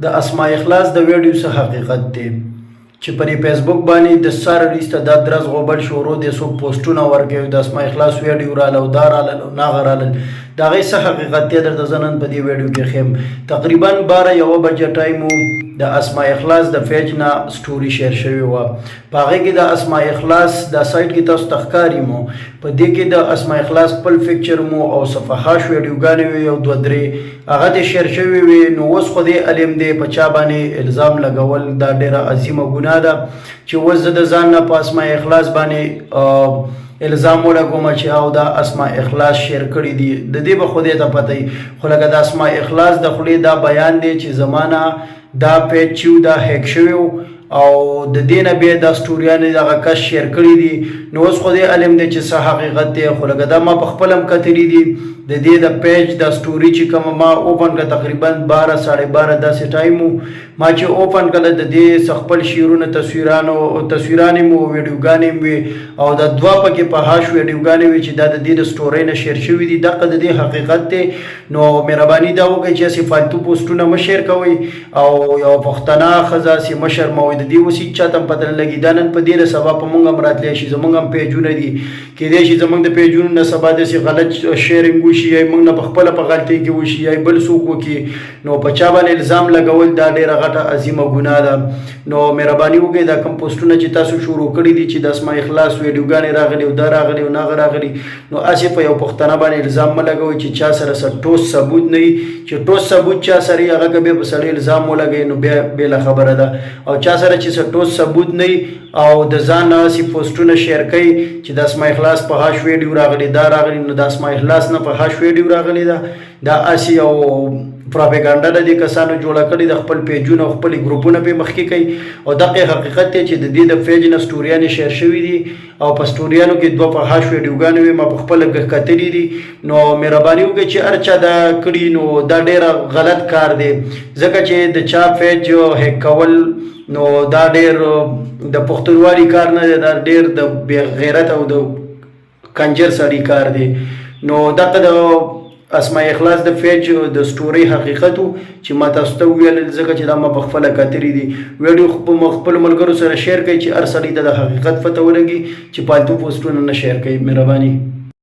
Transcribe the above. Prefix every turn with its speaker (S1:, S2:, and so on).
S1: د اسماء اخلاص د ویډیو څخه حقیقت دی چې په فیسبوک باندې د سر لیسته د درز غوبل شروع د سو پوسټونه ورکوي د اسماء اخلاص ویډیو رااله او دار رااله ناغه رااله دا غي څه حقیقت دی درته زنن په دې ویډیو کې خیم تقریبا 12 بجې ټایمو د اسماء اخلاص د پیج نه سټوري شیر شوی و په هغه کې د اسماء اخلاص د سایت کې تاسو تخکاری مو په دې کې د اسماء اخلاص خپل فکچر مو او صفحات ویډیوګانې وي او دوه درې هغه د شیر شوی وي نو اوس خو دې علم دې په چا باندې الزام لګول دا ډیره عظیمه ګناه ده چې وز د ځان نه په اسماء اخلاص باندې الزام ولګوم چې او دا اسماء اخلاص شیر کړی دي د دې به خو دې ته پته خو لکه د اسماء اخلاص د خولې دا بیان دی چې زمانہ دا پیج چې دا هیک شوی او د دینه به د سټوریانې دغه کس شیر کړی دي نو اوس خو دې علم دی چې څه حقیقت دی خو لکه دا ما په خپلم کتلی دي د دې د پیج د سټوري چې کوم ما اوپن کړ تقریبا 12 12:30 داسې ټایمو ما چې اوپن کړ د دې خپل شیرونه تصویرانې مو ویډیوګانې وي او د دوا پکې په هاش ویډیوګانې وي چې دا د دې د سټوري نه شیر شوی دي دغه د دې حقیقت دی نو مهرباني دا وکړئ چې اسی فالتو پوسټونه مه شیر کوئ او یو پښتنه ښځه سي مشر مو د دې وسی چاته پته لګی دا نن په دې سبب په مونږ مراتلی شي زمونږ هم پیجونه دي کېدای شي زمونږ د پیجونو نه سبا داسې غلط شیرینګ وشي یا موږ نه په خپله په غلطۍ کې وشي یا بل څوک وکړي نو په چا باندې الزام لګول دا ډېره غټه عظیمه ګناه ده نو مهرباني وکړئ دا کوم پوسټونه چې تاسو شروع کړي دي چې د اسماء اخلاص ویډیوګانې راغلي او دا راغلي او ناغه راغلي نو هسې په یو پښتانه باندې الزام مه لګوئ چې چا سره څه ټوس ثبوت نه وي چې ټوس ثبوت چا سره وي هغه که بیا په سړی الزام ولګوي نو بیا بېله خبره ده او چا سره چې څه ټوس ثبوت نه وي او د ځان نه هسې پوسټونه شیر کوي چې د اسماء اخلاص په هاش ویډیو راغلي دا راغلي نو د اسماء اخلاص نه په هاش ویډیو راغلي دا هسې یو پراپیګانډا د دې کسانو جوړه کړې د خپل پیجونه او خپل ګروپونه په مخکې کوي او دغه حقیقت دی چې د دې د پیج نه سټوریانې شیر شوي دي او په سټوریانو کې دوه په هاش ویډیوګانې وي ما په خپله کتلي دي نو مهرباني وکړئ چې هر چا دا کړي نو دا ډېره غلط کار دی ځکه چې د چا پیج هیک کول نو دا ډېر د پښتونوالي کار نه دی دا ډېر د بې غیرت او د کنجر سړي کار دی نو دغه د اسماء اخلاص د پیج د سټوري حقیقت چې ما تاسو ته ویل ځکه چې دا ما په خپله کتلي دي ویډیو په خپلو ملګرو سره شیر کړئ چې هر سړي ته د حقیقت پته ولګي چې پالتو پوسټونه نه شیر کوي مهرباني